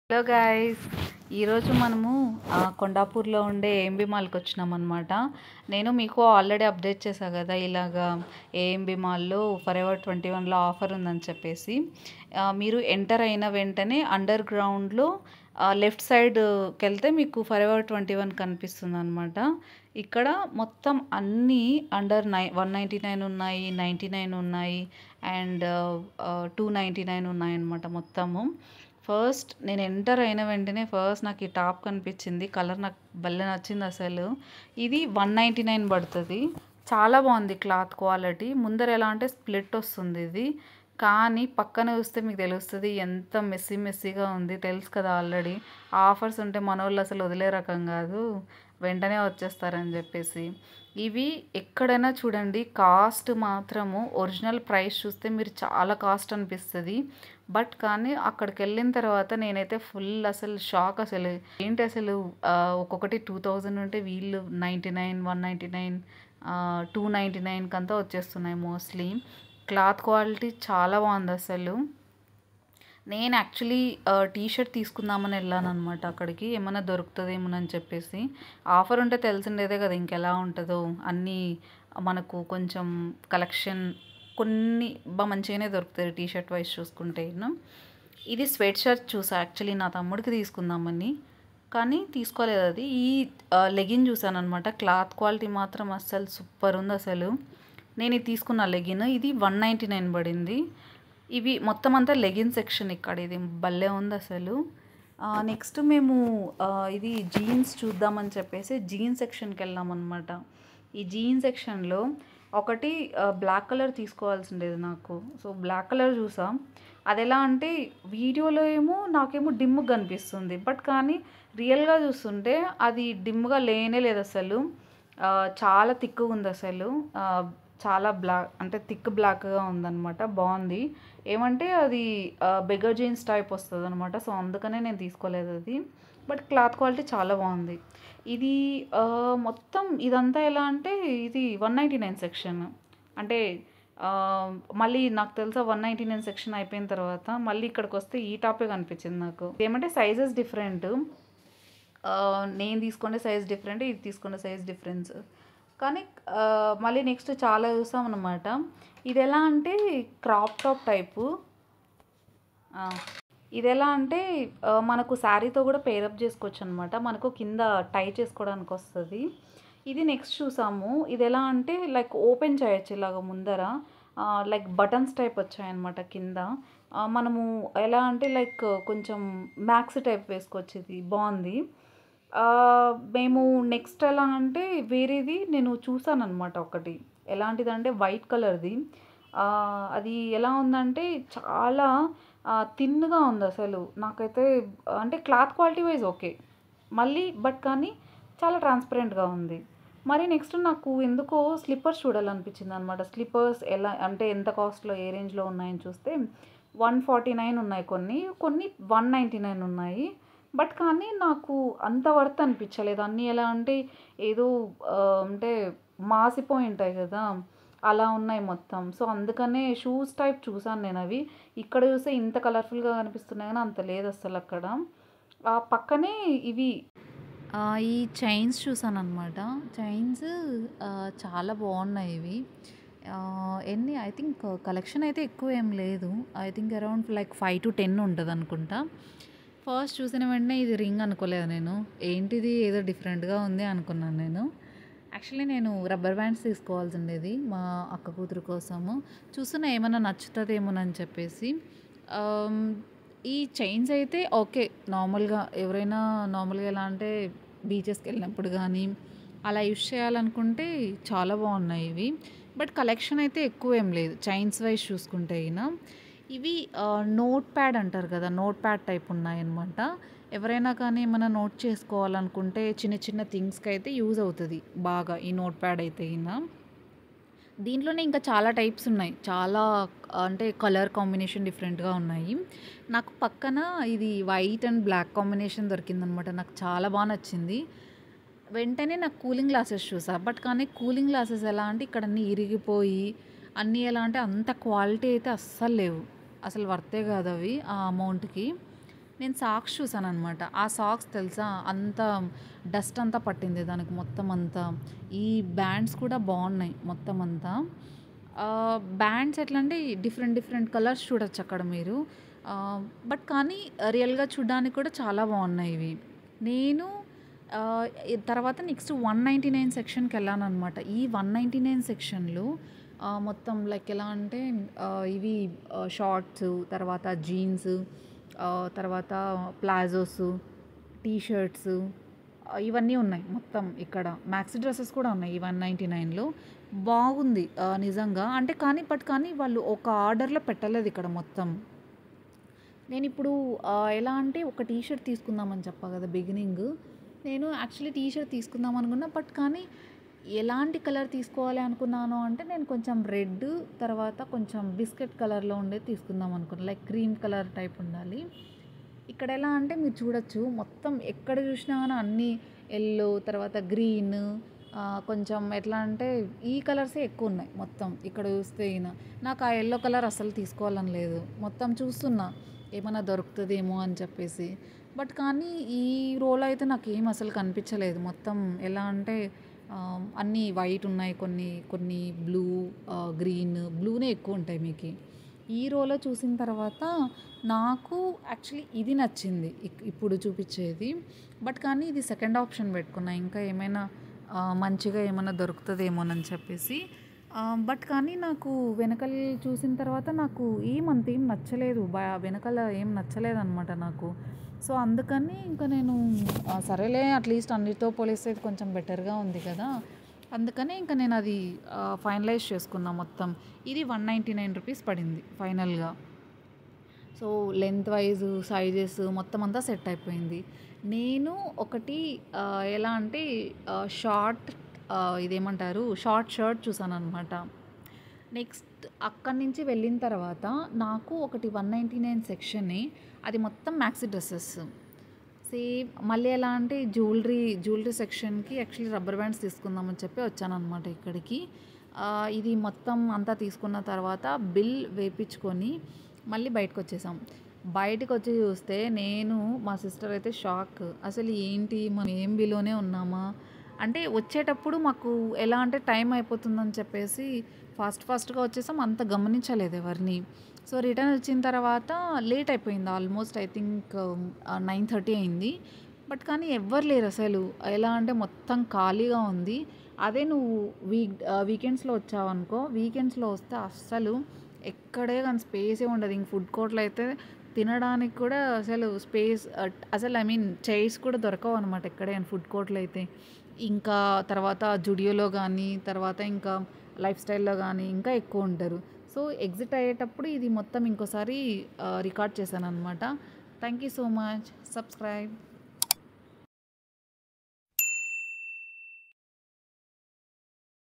Hello guys, ఈరోజు మనము కొండాపూర్లో ఉండే ఏఎంబి మాల్కి వచ్చినామన్నమాట. నేను మీకు ఆల్రెడీ అప్డేట్ చేశా కదా, ఇలాగా ఏఎంబి మాల్లో ఫరెవర్ 21లో ఆఫర్ ఉందని చెప్పేసి. మీరు ఎంటర్ అయిన వెంటనే అండర్ గ్రౌండ్లో లెఫ్ట్ సైడ్కి వెళ్తే మీకు ఫరెవర్ 21 కనిపిస్తుంది అనమాట. ఇక్కడ మొత్తం అన్నీ అండర్ 199 ఉన్నాయి, 99 ఉన్నాయి అండ్ 299 ఉన్నాయి అనమాట మొత్తము. ఫస్ట్ నేను ఎంటర్ అయిన వెంటనే నాకు ఈ టాప్ కనిపించింది. కలర్ నాకు భలే నచ్చింది అసలు. ఇది 199 పడుతుంది. చాలా బాగుంది క్లాత్ క్వాలిటీ. ముందర ఎలా అంటే స్ప్లిట్ వస్తుంది ఇది, కానీ పక్కన చూస్తే మీకు తెలుస్తుంది ఎంత మెస్సీగా ఉంది. తెలుసు కదా ఆల్రెడీ ఆఫర్స్ ఉంటే మన వాళ్ళు అసలు వదిలే రకం కాదు, వెంటనే వచ్చేస్తారని చెప్పేసి. ఇవి ఎక్కడైనా చూడండి, కాస్ట్ మాత్రము ఒరిజినల్ ప్రైస్ చూస్తే మీరు చాలా కాస్ట్ అనిపిస్తుంది. బట్ కానీ అక్కడికి వెళ్ళిన తర్వాత నేనైతే ఫుల్ అసలు షాక్. అసలు ఏంటి అసలు ఒక్కొక్కటి 2000 ఉంటే వీళ్ళు 99, 199, 299 అంతా వచ్చేస్తున్నాయి మోస్ట్లీ. క్లాత్ క్వాలిటీ చాలా బాగుంది అసలు. నేను యాక్చువల్లీ టీషర్ట్ తీసుకుందామని వెళ్ళాను అనమాట అక్కడికి, ఏమైనా దొరుకుతుందేమోనని చెప్పేసి. ఆఫర్ ఉంటే తెలిసిండేదే కదా ఇంకెలా ఉంటుందో. అన్నీ మనకు కొంచెం కలెక్షన్ కొన్ని బాగా మంచిగానే దొరుకుతుంది టీషర్ట్ వైజ్ చూసుకుంటే. ఇది స్వెట్ షర్ట్ చూసా యాక్చువల్లీ నా తమ్ముడికి తీసుకుందామని, కానీ తీసుకోలేదు. అది ఈ లెగిన్ చూసాను అనమాట. క్లాత్ క్వాలిటీ మాత్రం అస్సలు సూపర్ ఉంది అసలు. నేను ఇది తీసుకున్న లెగిన్, ఇది 199 పడింది. ఇవి మొత్తం అంతా లెగిన్ సెక్షన్. ఇక్కడ ఇది భలే ఉంది అసలు. నెక్స్ట్ మేము ఇది జీన్స్ చూద్దామని చెప్పేసి జీన్స్ సెక్షన్కి వెళ్ళామన్నమాట. ఈ జీన్స్ సెక్షన్లో ఒకటి బ్లాక్ కలర్ తీసుకోవాల్సిండేది నాకు. సో బ్లాక్ కలర్ చూసాం. అది ఎలా అంటే వీడియోలో ఏమో నాకేమో డిమ్గా కనిపిస్తుంది, బట్ కానీ రియల్గా చూస్తుంటే అది డిమ్గా లేనే లేదు అసలు. చాలా థిక్గా ఉంది అసలు. చాలా బ్లాక్ అంటే థిక్ బ్లాక్గా ఉందన్నమాట. బాగుంది. ఏమంటే అది బెగర్ జీన్స్ టైప్ వస్తుంది అనమాట. సో అందుకనే నేను తీసుకోలేదు అది. బట్ క్లాత్ క్వాలిటీ చాలా బాగుంది. ఇది మొత్తం ఇదంతా ఎలా అంటే ఇది 199 సెక్షన్. అంటే మళ్ళీ నాకు తెలుసా 199 సెక్షన్ అయిపోయిన తర్వాత మళ్ళీ ఇక్కడికి వస్తే ఈ టాపే కనిపించింది నాకు. ఏమంటే సైజెస్ డిఫరెంట్. నేను తీసుకునే సైజ్ డిఫరెంట్, ఇది తీసుకునే సైజ్ డిఫరెన్స్. కానీ మళ్ళీ నెక్స్ట్ చాలా చూసామన్నమాట. ఇది ఎలా అంటే క్రాప్ టాప్ టైపు. ఇది ఎలా అంటే మనకు శారీతో కూడా పేరప్ చేసుకోవచ్చు అనమాట. మనకు కింద టై చేసుకోవడానికి వస్తుంది. ఇది నెక్స్ట్ చూసాము. ఇది ఎలా అంటే లైక్ ఓపెన్ చేయొచ్చు ఇలాగ ముందర, లైక్ బటన్స్ టైప్ వచ్చాయన్నమాట కింద. మనము ఎలా అంటే లైక్ కొంచెం మ్యాక్స్ టైప్ వేసుకోవచ్చు. ఇది బాగుంది. మేము నెక్స్ట్ ఎలా అంటే వేరేది నేను చూసాను అనమాట ఒకటి. ఎలాంటిదంటే వైట్ కలర్ది. అది ఎలా ఉందంటే చాలా థిన్గా ఉంది అసలు. నాకైతే అంటే క్లాత్ క్వాలిటీ వైజ్ ఓకే మళ్ళీ, బట్ కానీ చాలా ట్రాన్స్పరెంట్గా ఉంది. మరి నెక్స్ట్ నాకు ఎందుకో స్లిప్పర్స్ చూడాలనిపించింది అనమాట. స్లిప్పర్స్ ఎలా అంటే ఎంత కాస్ట్లో ఏ రేంజ్లో ఉన్నాయని చూస్తే 149 ఉన్నాయి, కొన్ని 199 ఉన్నాయి. బట్ కానీ నాకు అంత వర్త్ అనిపించలేదు. అన్నీ ఎలా అంటే ఏదో అంటే మాసిపోయి ఉంటాయి కదా, అలా ఉన్నాయి మొత్తం. సో అందుకనే షూస్ టైప్ చూసాను నేను అవి. ఇక్కడ చూస్తే ఇంత కలర్ఫుల్గా కనిపిస్తున్నాయి కానీ అంత లేదు అసలు అక్కడ. పక్కనే ఇవి ఈ చైన్స్ చూసాను అనమాట. చైన్స్ చాలా బాగున్నాయి ఇవి. ఎన్ని ఐ థింక్ కలెక్షన్ అయితే ఎక్కువ ఏం లేదు. I think around like 5 to 10 ఉంటుంది అనుకుంటా. ఫస్ట్ చూసిన వెంటనే ఇది రింగ్ అనుకోలేదు నేను. ఏంటిది ఏదో డిఫరెంట్గా ఉంది అనుకున్నాను నేను. యాక్చువల్లీ నేను రబ్బర్ బ్యాండ్స్ తీసుకోవాల్సి ఉండేది మా అక్క కూతురు కోసము. చూస్తున్నా ఏమైనా నచ్చుతుందేమోనని చెప్పేసి. ఈ చైన్స్ అయితే ఓకే, నార్మల్గా ఎవరైనా నార్మల్గా ఎలా అంటే బీచెస్కి వెళ్ళినప్పుడు కానీ అలా యూస్ చేయాలనుకుంటే చాలా బాగున్నాయి ఇవి. బట్ కలెక్షన్ అయితే ఎక్కువ ఏం లేదు చైన్స్ వైజ్ చూసుకుంటే అయినా. ఇవి నోట్ ప్యాడ్ అంటారు కదా, నోట్ ప్యాడ్ టైప్ ఉన్నాయన్నమాట. ఎవరైనా కానీ ఏమైనా నోట్ చేసుకోవాలనుకుంటే చిన్న చిన్న థింగ్స్కి అయితే యూజ్ అవుతుంది బాగా ఈ నోట్ ప్యాడ్ అయితే అయినా. దీంట్లోనే ఇంకా చాలా టైప్స్ ఉన్నాయి. చాలా అంటే కలర్ కాంబినేషన్ డిఫరెంట్గా ఉన్నాయి. నాకు పక్కన ఇది వైట్ అండ్ బ్లాక్ కాంబినేషన్ దొరికిందనమాట. నాకు చాలా బాగా నచ్చింది. వెంటనే నాకు కూలింగ్ గ్లాసెస్ చూసా. బట్ కానీ కూలింగ్ గ్లాసెస్ ఎలా అంటే ఇక్కడ అన్నీ ఇరిగిపోయి అన్నీ ఎలా అంటే అంత క్వాలిటీ అయితే అస్సలు లేవు. అసలు వర్తే కాదు అవి ఆ అమౌంట్కి. నేను సాక్స్ చూసాననమాట. ఆ సాక్స్ తెలుసా? అంత డస్ట్ అంతా పట్టింది దానికి మొత్తం అంతా. ఈ బ్యాండ్స్ కూడా బాగున్నాయి మొత్తం అంతా. బ్యాండ్స్ ఎట్లా అంటే డిఫరెంట్ డిఫరెంట్ కలర్స్ చూడొచ్చు అక్కడ మీరు. బట్ కానీ రియల్‌గా చూడ్డానికి కూడా చాలా బాగున్నాయి ఇవి. నేను తర్వాత నెక్స్ట్ 199 సెక్షన్‌కెళ్ళాననమాట. ఈ 199 సెక్షన్‌లో మొత్తం లైక్ ఎలా అంటే ఇవి షార్ట్స్, తర్వాత జీన్స్, తర్వాత ప్లాజోస్, టీ షర్ట్స్, ఇవన్నీ ఉన్నాయి మొత్తం ఇక్కడ. మ్యాక్సీ డ్రెసెస్ కూడా ఉన్నాయి ఈ 199లో. బాగుంది నిజంగా. అంటే కానీ వాళ్ళు ఒక ఆర్డర్‌లో పెట్టలేదు ఇక్కడ మొత్తం. నేనిప్పుడు ఎలా అంటే ఒక టీ షర్ట్ తీసుకుందామని చెప్పా కదా బిగినింగ్. నేను యాక్చువల్లీ టీ షర్ట్ తీసుకుందాం అనుకున్నా. బట్ కానీ ఎలాంటి కలర్ తీసుకోవాలి అనుకున్నాను అంటే నేను కొంచెం రెడ్, తర్వాత కొంచెం బిస్కెట్ కలర్‌లో ఉండేది తీసుకుందాం అనుకున్నా. లైక్ క్రీమ్ కలర్ టైప్ ఉండాలి. ఇక్కడ ఎలా అంటే మీరు చూడొచ్చు మొత్తం ఎక్కడ చూసినా గానీ అన్నీ యెల్లో, తర్వాత గ్రీన్, కొంచెం ఎట్లా అంటే ఈ కలర్సే ఎక్కువున్నాయి మొత్తం ఇక్కడ చూస్తే గిన. నాకు ఆ యెల్లో కలర్ అస్సలు తీసుకోవాలని లేదు. మొత్తం చూస్తున్నా ఏమన్నా దొరుకుతదేమో అని చెప్పేసి. బట్ కానీ ఈ రోలో అయితే నాకేం అసలు కనిపించలేదు. మొత్తం ఎలా అంటే అన్నీ వైట్ ఉన్నాయి. కొన్ని కొన్ని బ్లూ, గ్రీన్, బ్లూనే ఎక్కువుంటాయి మీకి. ఈ రోలో చూసిన తర్వాత నాకు యాక్చువల్లీ ఇది నచ్చింది ఇప్పుడు చూపిచ్చేది. బట్ కానీ ఇది సెకండ్ ఆప్షన్ పెట్టుకున్నా. ఇంకా ఏమైనా మంచిగా ఏమన్నా దొరుకుతదేమోనని చెప్పేసి. బట్ కానీ నాకు వెనకాల చూసిన తర్వాత నాకు ఏం నచ్చలేదు. వెనకాల ఏం నచ్చలేదనమాట నాకు. సో, అందుకని ఇంకా నేను సరేలే అట్‌లీస్ట్ అన్నిటితో పోలిస్తే ఇది కొంచెం బెటర్‌గా ఉంది కదా! అందుకని ఇంక నేను అది ఫైనలైజ్ చేసుకున్నా మొత్తం. ఇది 199 రూపీస్ పడింది ఫైనల్‌గా. సో, లెంత్ వైజ్, సైజెస్ మొత్తం అంతా సెట్ అయిపోయింది. నేను ఒకటి ఎలా అంటే షార్ట్ ఇదేమంటారు షార్ట్ షర్ట్ చూసాననమాట. నెక్స్ట్ అక్కడి నుంచి వెళ్ళిన తర్వాత నాకు ఒకటి 199 సెక్షనే. అది మొత్తం మ్యాక్సీ డ్రెసెస్. సేమ్ మళ్ళీ ఎలా అంటే జ్యువెలరీ సెక్షన్‌కి యాక్చువల్లీ రబ్బర్ బ్యాండ్స్ తీసుకుందామని చెప్పి వచ్చాననమాట ఇక్కడికి. ఇది మొత్తం అంతా తీసుకున్న తర్వాత బిల్ వేపించుకొని మళ్ళీ బయటకొచ్చేసాం. బయటకొచ్చి చూస్తే నేను, మా సిస్టర్ అయితే షాక్. అసలు ఏంటి మనం ఏఎంబీలోనే ఉన్నామా? అంటే వచ్చేటప్పుడు మాకు ఎలా అంటే టైం అయిపోతుందని చెప్పేసి ఫాస్ట్‌గా వచ్చేసాం. అంత గమనించలేదు ఎవరిని. సో, రిటర్న్ వచ్చిన తర్వాత లేట్ అయిపోయింది. ఆల్మోస్ట్ ఐ థింక్ 9:30 అయింది. బట్ కానీ ఎవ్వరు లేరు అసలు. ఎలా అంటే మొత్తం ఖాళీగా ఉంది. అదే నువ్వు వీకెండ్స్‌లో వచ్చావనుకో, వీకెండ్స్‌లో వస్తే అస్సలు ఎక్కడే గాని స్పేసే ఉండదు. ఇంక ఫుడ్ కోర్ట్‌లో అయితే తినడానికి కూడా అసలు స్పేస్ అసలు ఐ మీన్ చైర్స్ కూడా దొరకవనమాట ఎక్కడే గాని ఫుడ్ కోర్ట్‌లో అయితే. ఇంకా తర్వాత జుడియోలో గానీ, తర్వాత ఇంకా లైఫ్ స్టైల్‌లో గానీ ఇంకా ఎక్కువుంటారు. సో, ఎగ్జిట్ అయ్యేటప్పుడు ఇది మొత్తం ఇంకోసారి రికార్డ్ చేశాననమాట. Thank you so much. Subscribe.